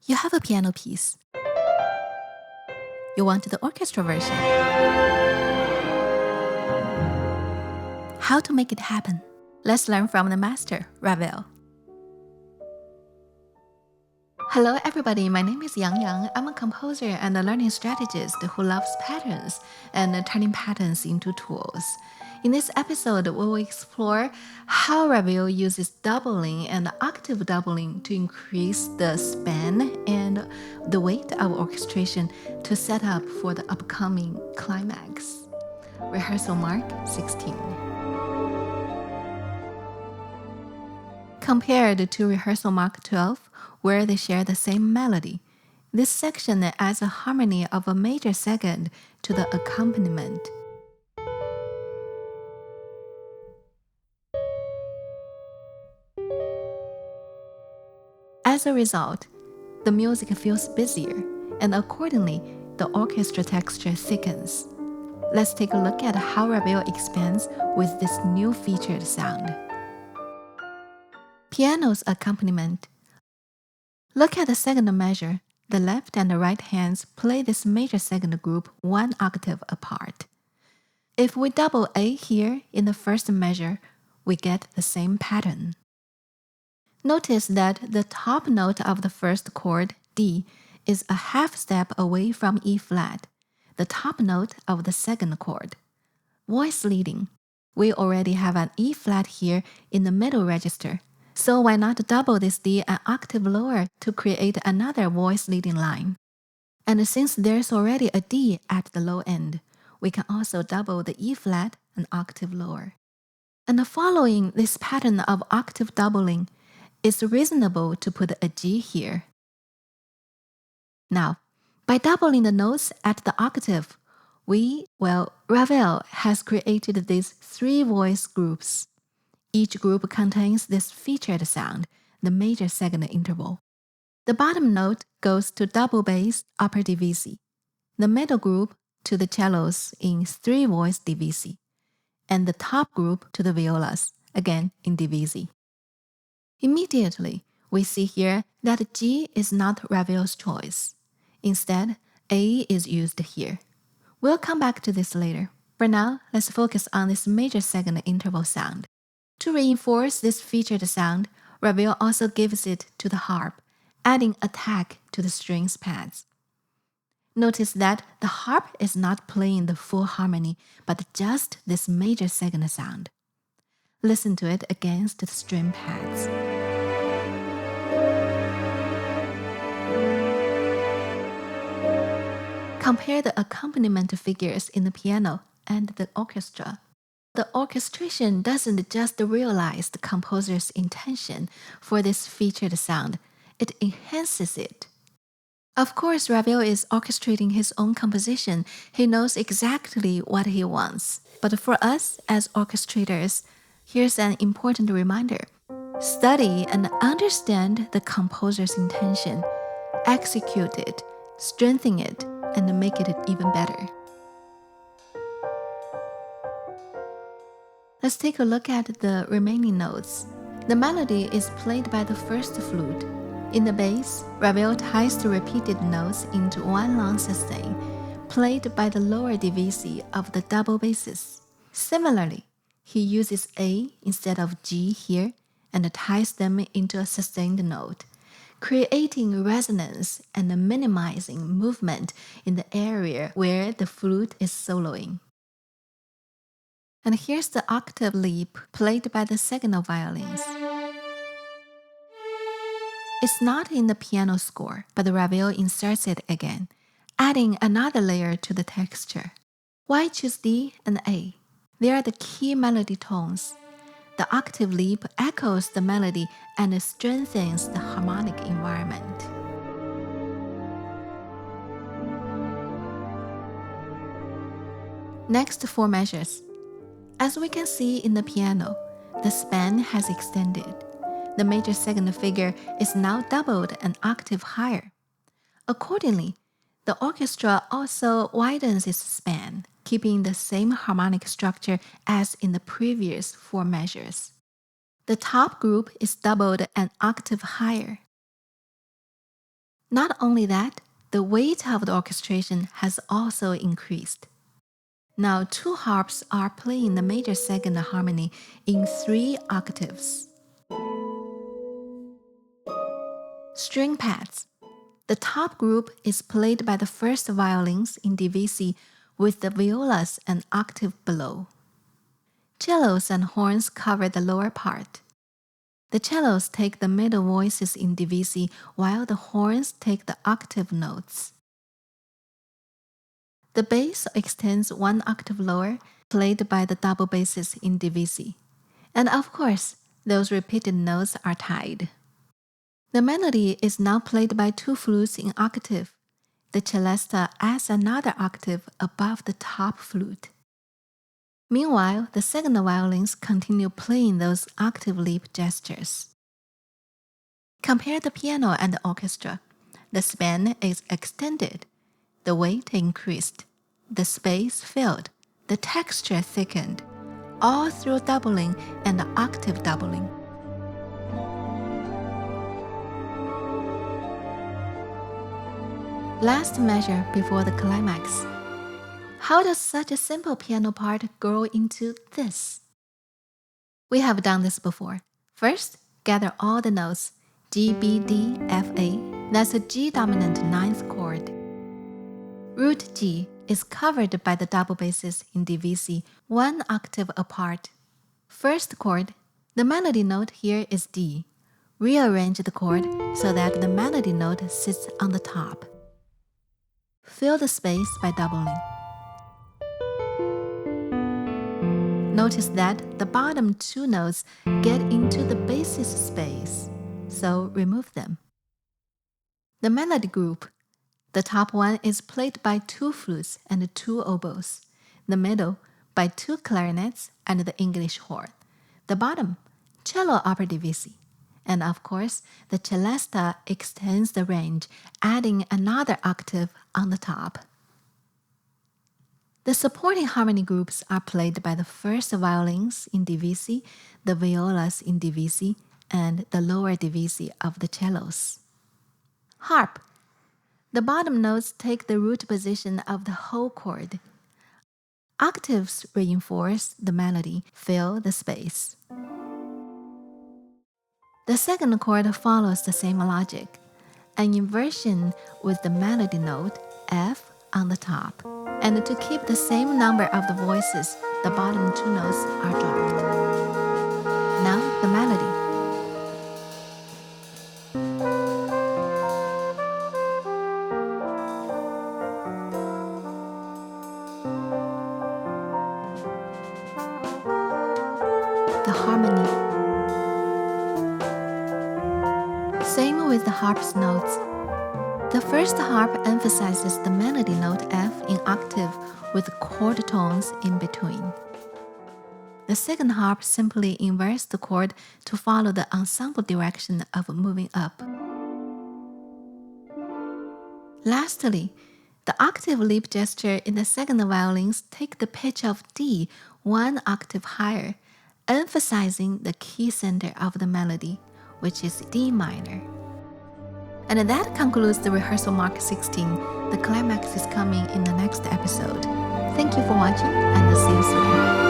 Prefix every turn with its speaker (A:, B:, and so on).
A: You have a piano piece. You want the orchestra version. How to make it happen? Let's learn from the master, Ravel. Hello everybody, my name is Yang. I'm a composer and a learning strategist who loves patterns and turning patterns into tools. In this episode, we will explore how Ravel uses doubling and octave doubling to increase the span and the weight of orchestration to set up for the upcoming climax. Rehearsal mark 16. Compared to rehearsal mark 12, where they share the same melody, this section adds a harmony of a major second to the accompaniment. As a result, the music feels busier, and accordingly, the orchestra texture thickens. Let's take a look at how Ravel expands with this new featured sound. Piano's accompaniment. Look at the second measure. The left and the right hands play this major second group one octave apart. If we double A here in the first measure, we get the same pattern. Notice that the top note of the first chord, D, is a half step away from E flat, the top note of the second chord. Voice leading. We already have an E flat here in the middle register, so why not double this D an octave lower to create another voice leading line? And since there's already a D at the low end, we can also double the E flat an octave lower. And following this pattern of octave doubling, it's reasonable to put a G here. Now, by doubling the notes at the octave, Ravel has created these three voice groups. Each group contains this featured sound, the major second interval. The bottom note goes to double bass upper divisi, the middle group to the cellos in three voice divisi, and the top group to the violas, again in divisi. Immediately, we see here that G is not Ravel's choice. Instead, A is used here. We'll come back to this later. For now, let's focus on this major second interval sound. To reinforce this featured sound, Ravel also gives it to the harp, adding attack to the strings pads. Notice that the harp is not playing the full harmony, but just this major second sound. Listen to it against the string pads. Compare the accompaniment figures in the piano and the orchestra. The orchestration doesn't just realize the composer's intention for this featured sound, it enhances it. Of course, Ravel is orchestrating his own composition. He knows exactly what he wants. But for us as orchestrators, here's an important reminder. Study and understand the composer's intention, execute it, strengthen it, and make it even better. Let's take a look at the remaining notes. The melody is played by the first flute. In the bass, Ravel ties the repeated notes into one long sustain, played by the lower divisi of the double basses. Similarly, he uses A instead of G here and ties them into a sustained note, creating resonance and minimizing movement in the area where the flute is soloing. And here's the octave leap played by the second violins. It's not in the piano score, but Ravel inserts it again, adding another layer to the texture. Why choose D and A? They are the key melody tones. The octave leap echoes the melody and strengthens the harmonic environment. Next, four measures. As we can see in the piano, the span has extended. The major second figure is now doubled an octave higher. Accordingly, the orchestra also widens its span, keeping the same harmonic structure as in the previous four measures. The top group is doubled an octave higher. Not only that, the weight of the orchestration has also increased. Now 2 harps are playing the major second harmony in 3 octaves. String pads. The top group is played by the first violins in divisi with the violas an octave below. Cellos and horns cover the lower part. The cellos take the middle voices in divisi while the horns take the octave notes. The bass extends 1 octave lower, played by the double basses in divisi. And of course, those repeated notes are tied. The melody is now played by 2 flutes in octave. The celesta adds another octave above the top flute. Meanwhile, the second violins continue playing those octave leap gestures. Compare the piano and the orchestra. The span is extended, the weight increased, the space filled, the texture thickened, all through doubling and the octave doubling. Last measure before the climax. How does such a simple piano part grow into this? We have done this before. First, gather all the notes, G, B, D, F, A. That's a G dominant 9th chord. Root G is covered by the double basses in divisi 1 octave apart. First chord, the melody note here is D. Rearrange the chord so that the melody note sits on the top. Fill the space by doubling. Notice that the bottom 2 notes get into the bass's space, so remove them. The melody group. The top one is played by 2 flutes and 2 oboes. The middle, by 2 clarinets and the English horn. The bottom, cello upper divisi. And of course, the celesta extends the range, adding another octave on the top. The supporting harmony groups are played by the first violins in divisi, the violas in divisi, and the lower divisi of the cellos. Harp. The bottom notes take the root position of the whole chord. Octaves reinforce the melody, fill the space. The second chord follows the same logic, an inversion with the melody note F on the top. And to keep the same number of the voices, the bottom 2 notes are dropped. Now the melody. The harmony. Same with the harp's notes. The first harp emphasizes the melody note F in octave with chord tones in between. The second harp simply inverts the chord to follow the ensemble direction of moving up. Lastly, the octave leap gesture in the second violins take the pitch of D 1 octave higher, emphasizing the key center of the melody, which is D minor. And that concludes the rehearsal mark 16. The climax is coming in the next episode. Thank you for watching and see you soon.